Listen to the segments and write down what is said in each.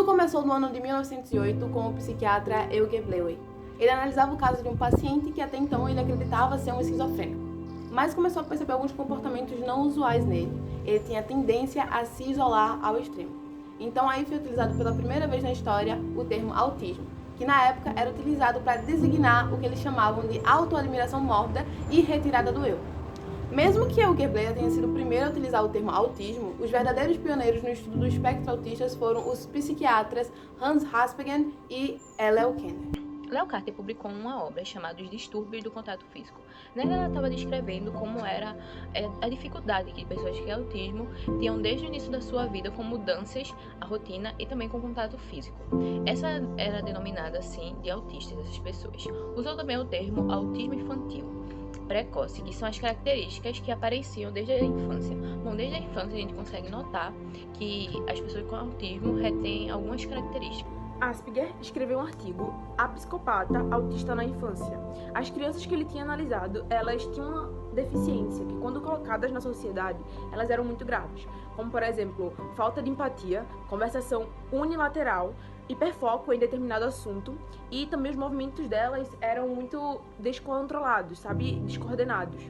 Tudo começou no ano de 1908 com o psiquiatra Eugen Bleuler. Ele analisava o caso de um paciente que até então ele acreditava ser um esquizofrênico, mas começou a perceber alguns comportamentos não usuais nele. Ele tinha tendência a se isolar ao extremo. Então aí foi utilizado pela primeira vez na história o termo autismo, que na época era utilizado para designar o que eles chamavam de autoadmiração mórbida e retirada do eu. Mesmo que Eugen Bleuler tenha sido o primeiro a utilizar o termo autismo, os verdadeiros pioneiros no estudo do espectro autistas foram os psiquiatras Hans Haspingen e L.L. Kenner. Léo Carter publicou uma obra chamada Os Distúrbios do Contato Físico. Nela ela estava descrevendo como era a dificuldade que pessoas que têm autismo tinham desde o início da sua vida com mudanças, a rotina e também com contato físico. Essa era denominada assim de autistas, essas pessoas. Usou também o termo autismo infantil precoce, que são as características que apareciam desde a infância. Bom, desde a infância a gente consegue notar que as pessoas com autismo retêm algumas características. Asperger escreveu um artigo, A Psicopata Autista na Infância. As crianças que ele tinha analisado, elas tinham uma deficiência que, quando colocadas na sociedade, elas eram muito graves, como, por exemplo, falta de empatia, conversação unilateral, hiperfoco em determinado assunto, e também os movimentos delas eram muito descontrolados, descoordenados.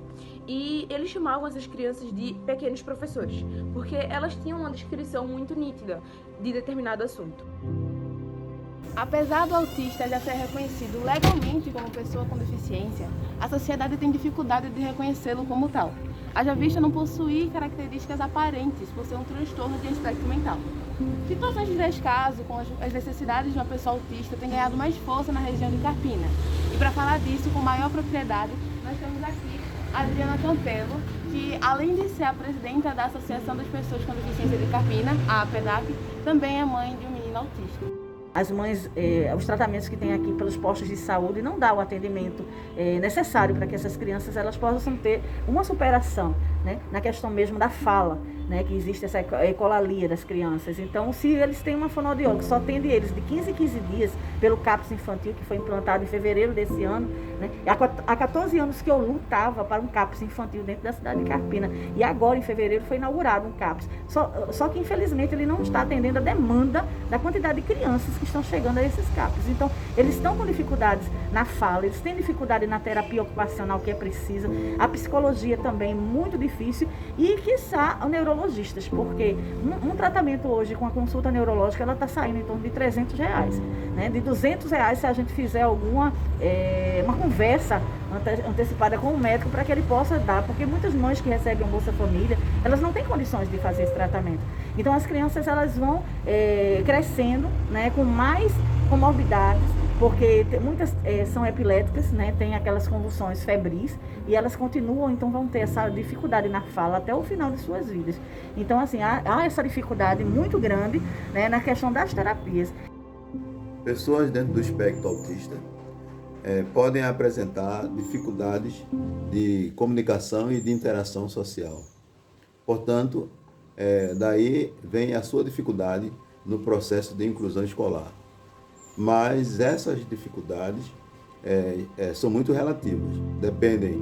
E eles chamavam essas crianças de pequenos professores, porque elas tinham uma descrição muito nítida de determinado assunto. Apesar do autista já ser reconhecido legalmente como pessoa com deficiência, a sociedade tem dificuldade de reconhecê-lo como tal. Haja vista não possuir características aparentes por ser um transtorno de espectro mental. Situações de descaso com as necessidades de uma pessoa autista têm ganhado mais força na região de Carpina. E para falar disso com maior propriedade, nós temos aqui a Adriana Campelo, que além de ser a presidenta da Associação das Pessoas com Deficiência de Carpina, a APEDAC, também é mãe de um menino autista. As mães, os tratamentos que tem aqui pelos postos de saúde não dão o atendimento necessário para que essas crianças elas possam ter uma superação, né, na questão mesmo da fala, né, que existe essa ecolalia das crianças. Então, se eles têm uma fonoaudióloga que só atende eles de 15 em 15 dias pelo CAPS infantil, que foi implantado em fevereiro desse ano, né, há 14 anos que eu lutava para um CAPS infantil dentro da cidade de Carpina, e agora em fevereiro foi inaugurado um CAPS. Só que infelizmente ele não está atendendo a demanda da quantidade de crianças que estão chegando a esses CAPs. Então, eles estão com dificuldades na fala, eles têm dificuldade na terapia ocupacional que é precisa, a psicologia também muito difícil, e quiçá neurologistas, porque um tratamento hoje com a consulta neurológica, ela está saindo em torno de R$300, né? De R$200 se a gente fizer uma conversa antecipada com o médico para que ele possa dar, porque muitas mães que recebem o Bolsa Família, elas não têm condições de fazer esse tratamento. Então as crianças elas vão crescendo, né, com mais comorbidades, porque muitas são epiléticas, né, tem aquelas convulsões febris, e elas continuam, então vão ter essa dificuldade na fala até o final de suas vidas. Então, assim, há essa dificuldade muito grande, né, na questão das terapias. Pessoas dentro do espectro autista podem apresentar dificuldades de comunicação e de interação social. Portanto, daí vem a sua dificuldade no processo de inclusão escolar. Mas essas dificuldades são muito relativas, dependem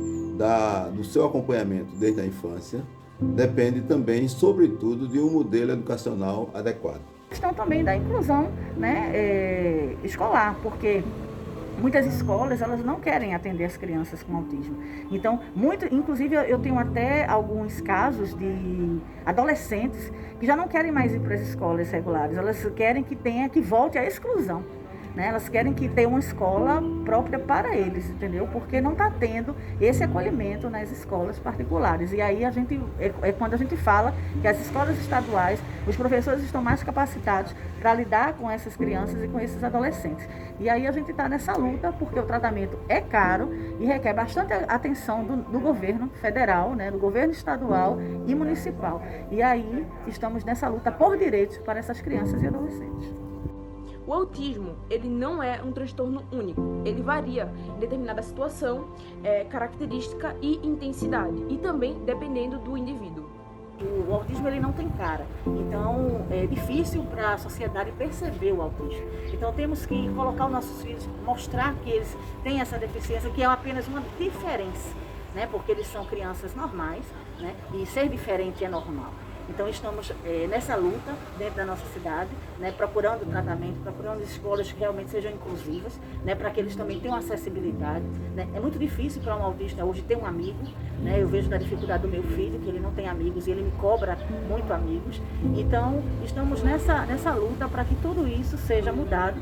do seu acompanhamento desde a infância, depende também, sobretudo, de um modelo educacional adequado. A questão também da inclusão, né, escolar, porque muitas escolas elas não querem atender as crianças com autismo. Então, inclusive eu tenho até alguns casos de adolescentes que já não querem mais ir para as escolas regulares, elas querem que volte à exclusão. Né? Elas querem que tenha uma escola própria para eles, entendeu? Porque não está tendo esse acolhimento nas escolas particulares. E aí quando a gente fala que as escolas estaduais, os professores estão mais capacitados para lidar com essas crianças e com esses adolescentes. E aí a gente está nessa luta porque o tratamento é caro e requer bastante atenção do governo federal, né? Do governo estadual e municipal. E aí estamos nessa luta por direitos para essas crianças e adolescentes. O autismo, ele não é um transtorno único, ele varia em determinada situação, característica e intensidade, e também dependendo do indivíduo. O autismo ele não tem cara, então é difícil para a sociedade perceber o autismo. Então temos que colocar os nossos filhos, mostrar que eles têm essa deficiência, que é apenas uma diferença, né? Porque eles são crianças normais, né? E ser diferente é normal. Então estamos nessa luta dentro da nossa cidade, né, procurando tratamento, procurando escolas que realmente sejam inclusivas, né, para que eles também tenham acessibilidade. Né. É muito difícil para um autista hoje ter um amigo, né, eu vejo da dificuldade do meu filho, que ele não tem amigos e ele me cobra muito amigos. Então estamos nessa luta para que tudo isso seja mudado.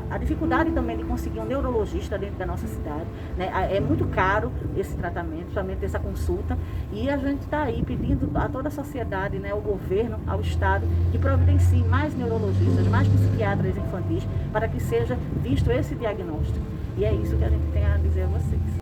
A dificuldade também de conseguir um neurologista dentro da nossa cidade, né, é muito caro esse tratamento, somente essa consulta, e a gente está aí pedindo a toda a sociedade, né, ao governo, ao Estado, que providencie mais neurologistas, mais psiquiatras infantis, para que seja visto esse diagnóstico. E é isso que a gente tem a dizer a vocês.